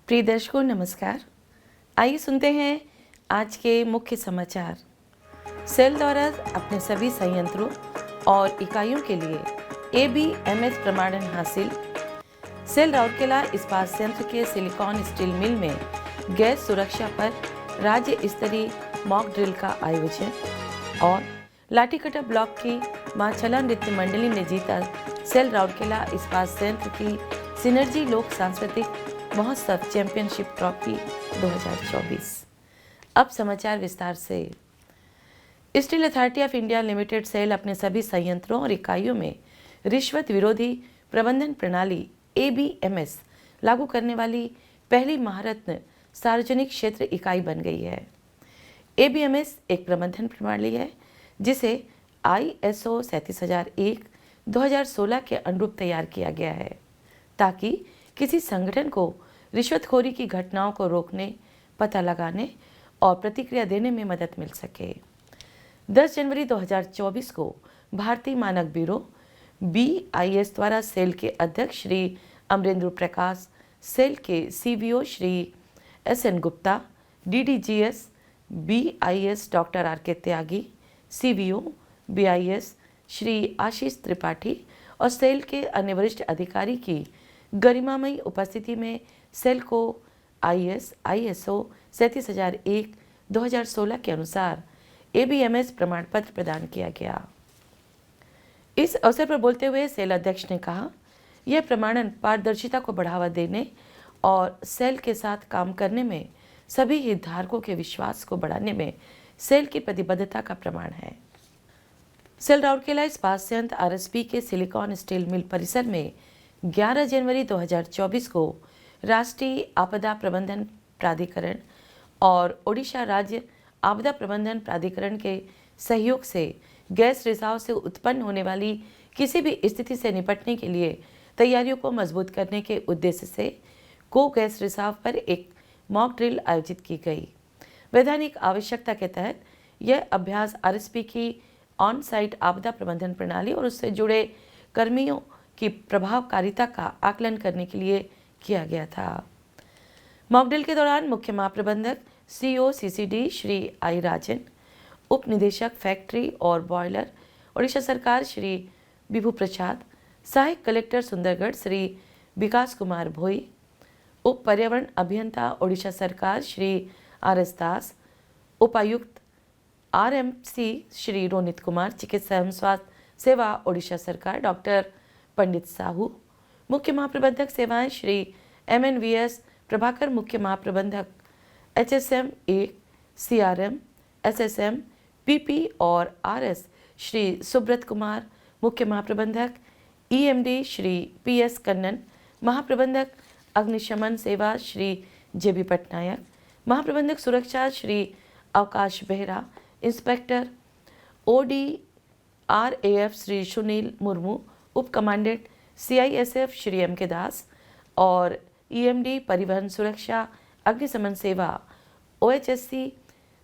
प्रिय दर्शकों नमस्कार। आइए सुनते हैं आज के मुख्य समाचार। सेल द्वारा अपने सभी संयंत्रों और इकाइयों के लिए ABMS प्रमाणन हासिल। सेल राउरकेला इस्पात संयंत्र के सिलिकॉन स्टील मिल में गैस सुरक्षा पर राज्य स्तरीय मॉक ड्रिल का आयोजन। और लाठीकटा ब्लॉक की मां छला नृत्य मंडली ने जीता सेल राउरकेला इस्पात संयंत्र की सिनर्जी लोक सांस्कृतिक महोत्सव चैंपियनशिप ट्रॉफी 2024। अब समाचार विस्तार से। Steel Authority of India Limited SAIL अपने सभी संयंत्रों और इकाइयों में रिश्वत विरोधी प्रबंधन प्रणाली ABMS लागू करने वाली पहली महारत्न सार्वजनिक क्षेत्र इकाई बन गई है। ABMS एक प्रबंधन प्रणाली है जिसे ISO 37001 2016 के अनुरूप तैयार किया गया है ताकि किसी संगठन को रिश्वतखोरी की घटनाओं को रोकने, पता लगाने और प्रतिक्रिया देने में मदद मिल सके। 10 जनवरी 2024 को भारतीय मानक ब्यूरो BIS द्वारा सेल के अध्यक्ष श्री अमरेंद्र प्रकाश, सेल के CBO Shri SN Gupta, DDGS BIS doctor RK त्यागी, CBO BIS श्री आशीष त्रिपाठी और सेल के अन्य वरिष्ठ अधिकारी की गरिमामयी उपस्थिति में सेल को ISO 37001 2016 के अनुसार ABMS प्रमाण पत्र प्रदान किया गया। इस अवसर पर बोलते हुए सेल अध्यक्ष ने कहा, यह प्रमाणन पारदर्शिता को बढ़ावा देने और सेल के साथ काम करने में सभी हितधारकों के विश्वास को बढ़ाने में सेल की प्रतिबद्धता का प्रमाण है। सेल राउरकेला इस्पात संयंत्र RSP के सिलिकॉन स्टील मिल परिसर में 11 जनवरी 2024 को राष्ट्रीय आपदा प्रबंधन प्राधिकरण और ओडिशा राज्य आपदा प्रबंधन प्राधिकरण के सहयोग से गैस रिसाव से उत्पन्न होने वाली किसी भी स्थिति से निपटने के लिए तैयारियों को मजबूत करने के उद्देश्य से गैस रिसाव पर एक मॉक ड्रिल आयोजित की गई। वैधानिक आवश्यकता के तहत यह अभ्यास RSP की ऑन साइट आपदा प्रबंधन प्रणाली और उससे जुड़े कर्मियों की प्रभावकारिता का आकलन करने के लिए किया गया था। मॉक ड्रिल के दौरान मुख्य महाप्रबंधक CO CCD श्री I राजन, उप निदेशक फैक्ट्री और बॉयलर ओडिशा सरकार श्री विभू प्रसाद, सहायक कलेक्टर सुंदरगढ़ श्री विकास कुमार भोई, उप पर्यावरण अभियंता ओडिशा सरकार श्री RS दास, उपायुक्त RMC श्री रोनित कुमार, चिकित्सा एवं स्वास्थ्य सेवा ओडिशा सरकार डॉक्टर पंडित साहू, मुख्य महाप्रबंधक सेवाएं श्री MNVS प्रभाकर, मुख्य महाप्रबंधक HSM 1 CRM SSM PP और RS श्री सुब्रत कुमार, मुख्य महाप्रबंधक EMD श्री PS कन्नन, महाप्रबंधक अग्निशमन सेवा श्री JB पटनायक, महाप्रबंधक सुरक्षा श्री अवकाश बेहरा, इंस्पेक्टर ODRAF श्री सुनील मुर्मू, उप कमांडेंट CISF श्री MK दास और EMD परिवहन सुरक्षा अग्निशमन सेवा OHSC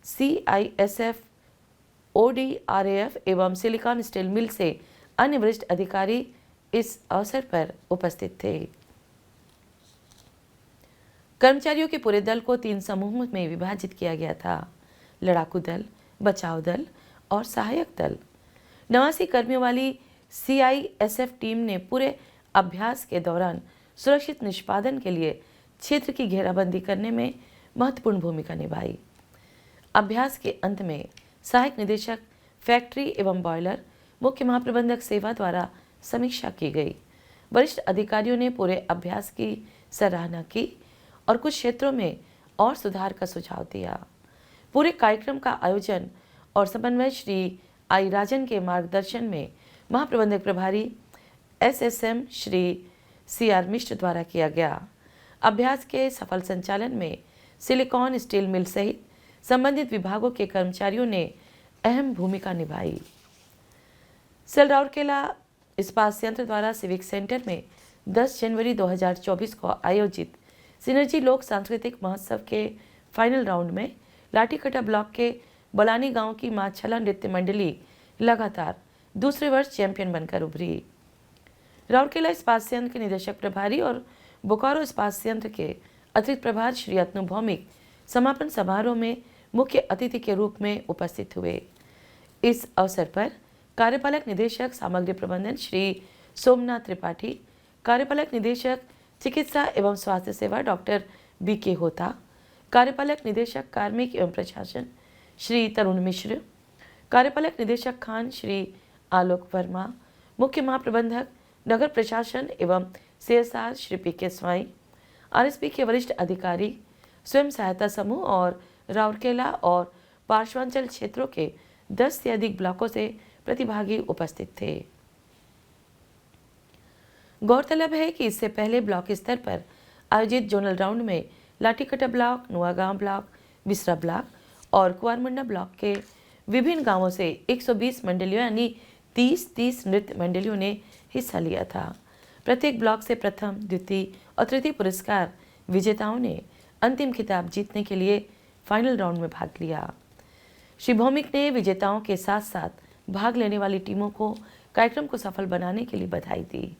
CISF ODRAF एवं सिलिकॉन स्टील मिल से अन्य वरिष्ठ अधिकारी इस अवसर पर उपस्थित थे। कर्मचारियों के पूरे दल को 3 समूहों में विभाजित किया गया था: लड़ाकू दल, बचाव दल और सहायक दल। 89 कर्मियों वाली CISF टीम ने पूरे अभ्यास के दौरान सुरक्षित निष्पादन के लिए क्षेत्र की घेराबंदी करने में महत्वपूर्ण भूमिका निभाई। अभ्यास के अंत में सहायक निदेशक फैक्ट्री एवं बॉयलर, मुख्य महाप्रबंधक सेवा द्वारा समीक्षा की गई। वरिष्ठ अधिकारियों ने पूरे अभ्यास की सराहना की और कुछ क्षेत्रों में और सुधार का सुझाव दिया। पूरे कार्यक्रम का आयोजन और समन्वय श्री I राजन के मार्गदर्शन में महाप्रबंधक प्रभारी SSM श्री CR मिश्र द्वारा किया गया। अभ्यास के सफल संचालन में सिलिकॉन स्टील मिल सहित संबंधित विभागों के कर्मचारियों ने अहम भूमिका निभाई। सेल राउरकेला इस्पात संयंत्र द्वारा सिविक सेंटर में 10 जनवरी 2024 को आयोजित सिनर्जी लोक सांस्कृतिक महोत्सव के फाइनल राउंड में लाठीकटा ब्लॉक के बलानी गांव की मां छला नृत्य मंडली लगातार दूसरे वर्ष चैंपियन बनकर उभरी। राउरकेला इस्पात संयंत्र के निदेशक प्रभारी और बोकारो इस्पात संयंत्र के अतिरिक्त प्रभार श्री अतनु भौमिक समापन समारोह में मुख्य अतिथि के रूप में उपस्थित हुए। इस अवसर पर कार्यपालक निदेशक सामग्री प्रबंधन श्री सोमनाथ त्रिपाठी, कार्यपालक निदेशक चिकित्सा एवं स्वास्थ्य सेवा डॉक्टर बी.के. होता, कार्यपालक निदेशक कार्मिक एवं प्रशासन श्री तरुण मिश्र, कार्यपालक निदेशक खान श्री आलोक वर्मा, मुख्य महाप्रबंधक नगर प्रशासन एवं CSR श्री पी.के. स्वाई, RSP के वरिष्ठ अधिकारी, स्वयं सहायता समूह और राउरकेला और पार्श्वांचल क्षेत्रों के 10 से अधिक ब्लॉकों से प्रतिभागी उपस्थित थे। गौरतलब है कि इससे पहले ब्लॉक स्तर पर आयोजित जोनल राउंड में लाठीकटा ब्लॉक, नुआगांव ब्लॉक, बिसरा ब्लॉक और कुआरमुंडा ब्लॉक के विभिन्न गांवों से 120 मंडलियों यानी 30 नृत्य मंडलियों ने हिस्सा लिया था। प्रत्येक ब्लॉक से प्रथम, द्वितीय और तृतीय पुरस्कार विजेताओं ने अंतिम खिताब जीतने के लिए फाइनल राउंड में भाग लिया। श्री भौमिक ने विजेताओं के साथ साथ भाग लेने वाली टीमों को कार्यक्रम को सफल बनाने के लिए बधाई दी।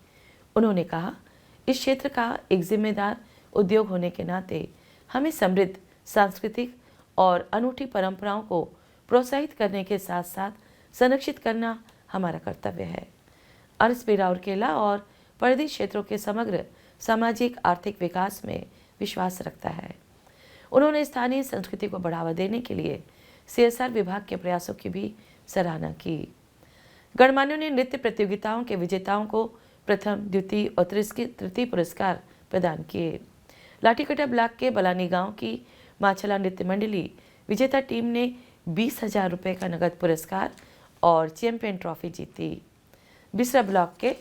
उन्होंने कहा, इस क्षेत्र का एक जिम्मेदार उद्योग होने के नाते हमें समृद्ध सांस्कृतिक और अनूठी परंपराओं को प्रोत्साहित करने के साथ साथ संरक्षित करना हमारा कर्तव्य है। RSP राउरकेला और परिधि क्षेत्रों के समग्र सामाजिक आर्थिक विकास में विश्वास रखता है। उन्होंने स्थानीय संस्कृति को बढ़ावा देने के लिए CSR विभाग के प्रयासों की भी सराहना की। गणमान्यों ने नृत्य प्रतियोगिताओं के विजेताओं को प्रथम, द्वितीय और तृतीय पुरस्कार प्रदान किए। लाठीकटा ब्लॉक के बलानी गांव की माछला नृत्य मंडली विजेता टीम ने 20,000 रुपये का नगद पुरस्कार और चैंपियन ट्रॉफी जीती। बिसरा ब्लॉक के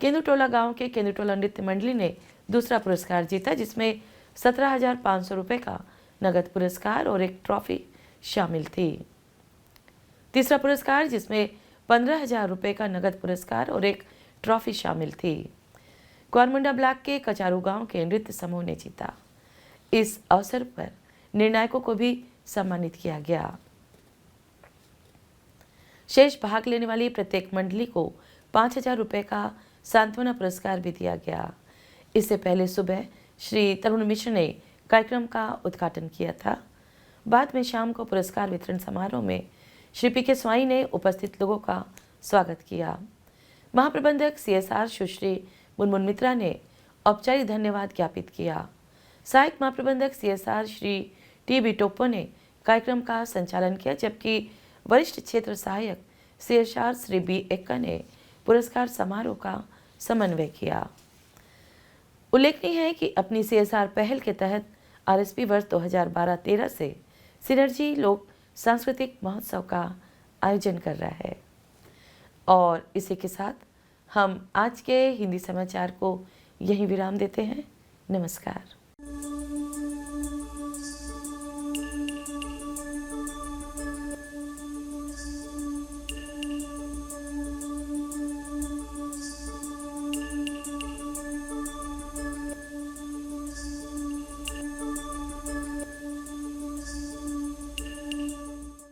केंदुटोला गांव के केंदुटोला नृत्य मंडली ने दूसरा पुरस्कार जीता, जिसमें 17,500 रुपये का नगद पुरस्कार और एक ट्रॉफी शामिल थी। तीसरा पुरस्कार, जिसमें 15,000 रुपये का नगद पुरस्कार और एक ट्रॉफी शामिल थी, कुआरमुंडा ब्लॉक के कचारू गांव के नृत्य समूह ने जीता। इस अवसर पर निर्णायकों को भी सम्मानित किया गया। शेष भाग लेने वाली प्रत्येक मंडली को 5,000 रुपये का सांत्वना पुरस्कार भी दिया गया। इससे पहले सुबह श्री तरुण मिश्र ने कार्यक्रम का उद्घाटन किया था। बाद में शाम को पुरस्कार वितरण समारोह में श्री पी.के. स्वाई ने उपस्थित लोगों का स्वागत किया। महाप्रबंधक CSR सुश्री मुनमुन मित्रा ने औपचारिक धन्यवाद ज्ञापित किया। सहायक महाप्रबंधक CSR श्री T.B. टोप्पो ने कार्यक्रम का संचालन किया, जबकि वरिष्ठ क्षेत्र सहायक CSR श्री B. एक्का ने पुरस्कार समारोह का समन्वय किया। उल्लेखनीय है कि अपनी CSR पहल के तहत RSP वर्ष 2012-13 से सिनर्जी लोक सांस्कृतिक महोत्सव का आयोजन कर रहा है। और इसी के साथ हम आज के हिंदी समाचार को यहीं विराम देते हैं। नमस्कार।